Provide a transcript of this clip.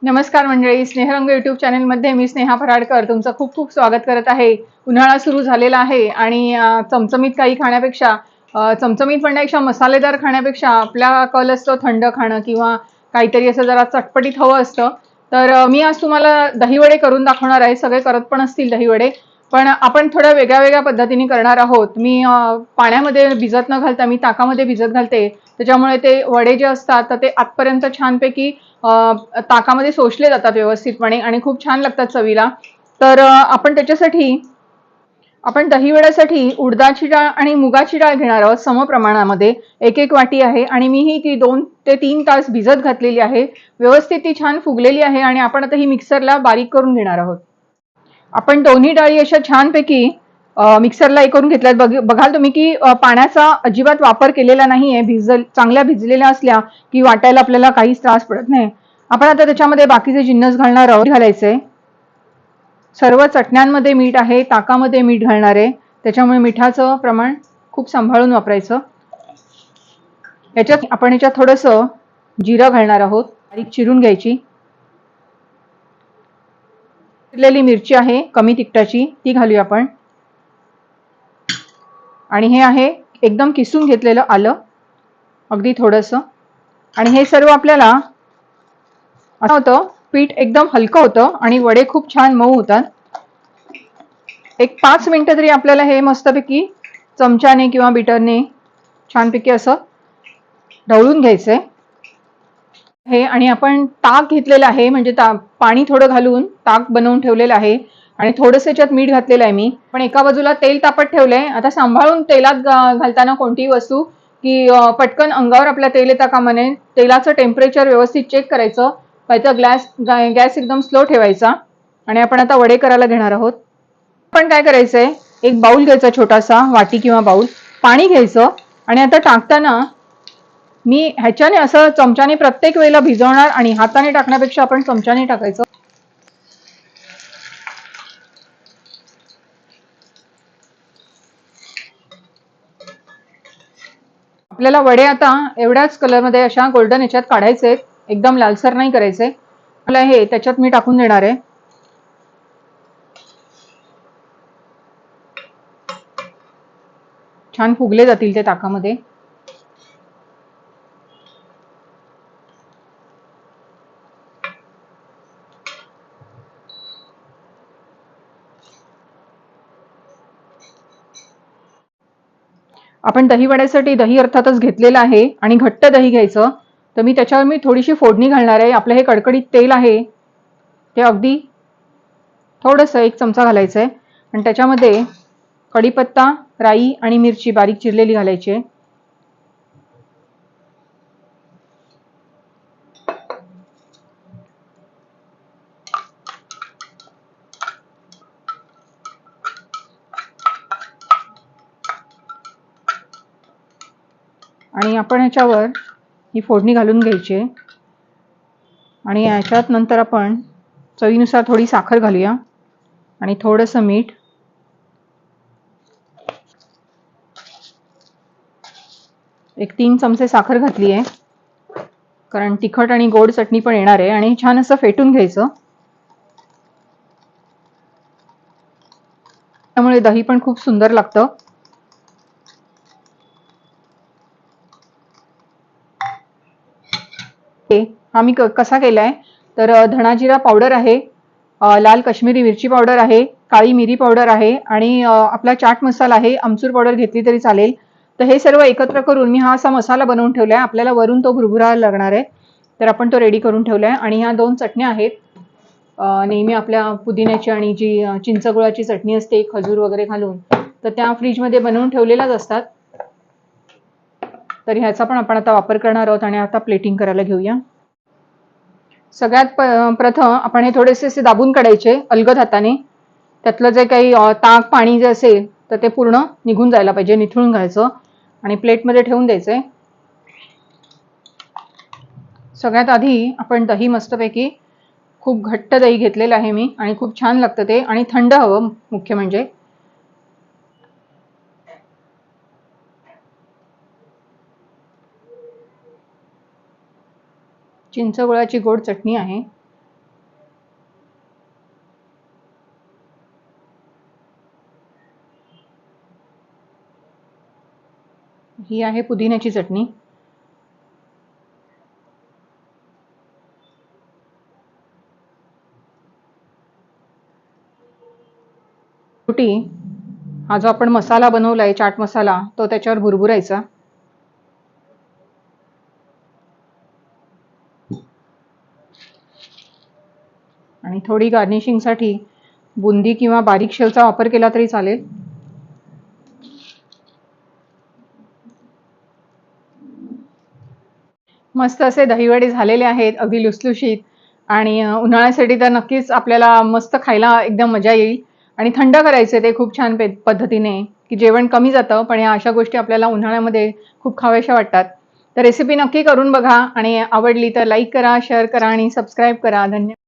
नमस्कार मंडळी, स्नेहरंग यूट्यूब चॅनलमध्ये मी स्नेहा फराडकर तुमचं खूप खूप स्वागत करत आहे. उन्हाळा सुरू झालेला आहे आणि चमचमीत काही खाण्यापेक्षा चमचमीत म्हणण्यापेक्षा मसालेदार खाण्यापेक्षा आपला कल असतो थंड खाणं किंवा काहीतरी असं जरा चटपटीत हवं असतं. तर मी आज तुम्हाला दहीवडे करून दाखवणार आहे. सगळे करत पण असतील दहीवडे, पण आपण थोड्या वेगळ्या वेगळ्या पद्धतीने करणार आहोत. मी पाण्यामध्ये भिजत न घालता मी ताकामध्ये भिजत घालते. त्याच्यामुळे ते वडे जे असतात तर ते आतपर्यंत छानपैकी ताकामध्ये शोषले जातात व्यवस्थितपणे आणि खूप छान लागतात चवीला. तर आपण दहीवड्यासाठी उडदाची डाळ आणि मुगाची डाळ घेणार आहोत समप्रमाणामध्ये. एक एक वाटी आहे आणि मी ही ती 2 ते 3 तास भिजत घातलेली आहे. व्यवस्थित ती छान फुगलेली आहे आणि आपण आता ही मिक्सरला बारीक करून घेणार आहोत. आपण दोन्ही डाळी अशा छानपैकी मिक्सरला हे करून घेतल्यात. बघाल तुम्ही की पाण्याचा अजिबात वापर केलेला नाहीये. चांगल्या भिजलेल्या असल्या की वाटायला आपल्याला काहीच त्रास पडत नाही. आपण आता त्याच्यामध्ये बाकीचे जिन्नस घालणार आहोत. घालायचे सर्व चटण्यांमध्ये मीठ आहे, ताकामध्ये मीठ घालणार आहे, त्याच्यामुळे मिठाचं प्रमाण खूप सांभाळून वापरायचं. याच्यात थोडंसं जिरं घालणार आहोत, बारीक चिरून घ्यायची. चिरलेली मिरची आहे कमी तिखटाची, ती घालूया आपण. आणि हे आहे एकदम किसून घेतलेलं आलं, अगदी थोडंसं. आणि हे सर्व आपल्याला असं होतं, पीठ एकदम हलकं होतं आणि वडे खूप छान मऊ होतात. एक 5 मिनिटं तरी आपल्याला हे मस्तपैकी चमच्याने किंवा बीटरने छानपैकी असं ढवळून घ्यायचंय हे. आणि आपण ताक घेतलेलं आहे, म्हणजे पाणी थोडं घालून ताक बनवून ठेवलेलं आहे आणि थोडंसं याच्यात मीठ घातलेलं आहे मी. पण एका बाजूला तेल तापत ठेवलंय. आता सांभाळून तेलात घालताना कोणतीही वस्तू की पटकन अंगावर आपल्या तेल येता कामा नये. तेलाचं टेम्परेचर व्यवस्थित चेक करायचं. त्याचा गॅस एकदम स्लो ठेवायचा. आणि आपण आता वडे करायला घेणार आहोत. आपण काय करायचंय, एक बाउल घ्यायचा, छोटासा वाटी किंवा बाउल, पाणी घ्यायचं आणि आता टाकताना मी ह्याच्याने असं चमच्याने प्रत्येक वेळेला भिजवणार आणि हाताने टाकण्यापेक्षा आपण चमच्याने टाकायचं. आपल्याला वडे आता एवढ्याच कलरमध्ये अशा गोल्डन ह्याच्यात काढायचे, एकदम लालसर नाही करायचे. मला हे त्याच्यात मी टाकून देणार आहे. छान फुगले जातील ते ताकामध्ये. आपण दही वड्यासाठी दही अर्थातच घेतलेलं आहे आणि घट्ट दही घ्यायचं. तर मी त्याच्यावर थोडीशी फोडणी घालणार आहे. आपलं हे कडकडीत तेल आहे, ते अगदी थोडंसं 1 चमचा घालायचं आहे आणि त्याच्यामध्ये कढीपत्ता, राई आणि मिरची बारीक चिरलेली घालायची आहे. आणि आपण ह्याच्यावर ही फोडणी घालून घ्यायची आहे. आणि याच्यात नंतर आपण चवीनुसार थोडी साखर घालूया आणि थोडंसं मीठ. एक 3 चमचे साखर घातली आहे, कारण तिखट आणि गोड चटणी पण येणार आहे. आणि छान असं फेटून घ्यायचं, त्यामुळे दही पण खूप सुंदर लागतं. हा मी कसा केलाय, तर धणाजिरा पावडर आहे, लाल काश्मीरी मिरची पावडर आहे, काळी मिरी पावडर आहे आणि आपला चाट मसाला आहे. आमचूर पावडर घेतली तरी चालेल. तर हे सर्व एकत्र करून मी हा असा मसाला बनवून ठेवलाय. आपल्याला वरून तो भुरभुरायला लागणार आहे, तर आपण तो रेडी करून ठेवलाय. आणि ह्या 2 चटण्या आहेत, नेहमी आपल्या पुदिन्याची आणि जी चिंचगुळाची चटणी असते खजूर वगैरे घालून, तर त्या फ्रीजमध्ये बनवून ठेवलेल्याच असतात. तर ह्याचा पण आपण आता वापर करणार आहोत. आणि आता प्लेटिंग करायला घेऊया. सगळ्यात प्रथम आपण हे थोडेसे असे दाबून काढायचे अलगद हाताने. त्यातलं जे काही ताक पाणी जे असेल तर ते पूर्ण निघून जायला पाहिजे, निथळून घ्यायचं आणि प्लेटमध्ये ठेवून द्यायचे. सगळ्यात आधी आपण दही मस्तपैकी खूप घट्ट दही घेतलेलं आहे मी आणि खूप छान लागतं ते. आणि थंड हवं मुख्य म्हणजे. चिंचगुळाची गोड चटणी आहे. ही आहे पुदिन्याची चटणी. शेवटी हा जो आपण मसाला बनवलाय, चाट मसाला, तो त्याच्यावर भुरभुरायचा. आणि थोडी गार्निशिंगसाठी बुंदी किंवा बारीक शेवचा वापर केला तरी चालेल. मस्त असे दहीवडे झालेले आहेत, अगदी लुसलुशीत. आणि उन्हाळ्यासाठी तर नक्कीच आपल्याला मस्त खायला एकदम मजा येईल. आणि थंड करायचे ते खूप छान पद्धतीने, की जेवण कमी जातं, पण या अशा गोष्टी आपल्याला उन्हाळ्यामध्ये खूप खाव्याशा वाटतात. तर रेसिपी नक्की करून बघा आणि आवडली तर लाईक करा, शेअर करा आणि सबस्क्राईब करा. धन्यवाद.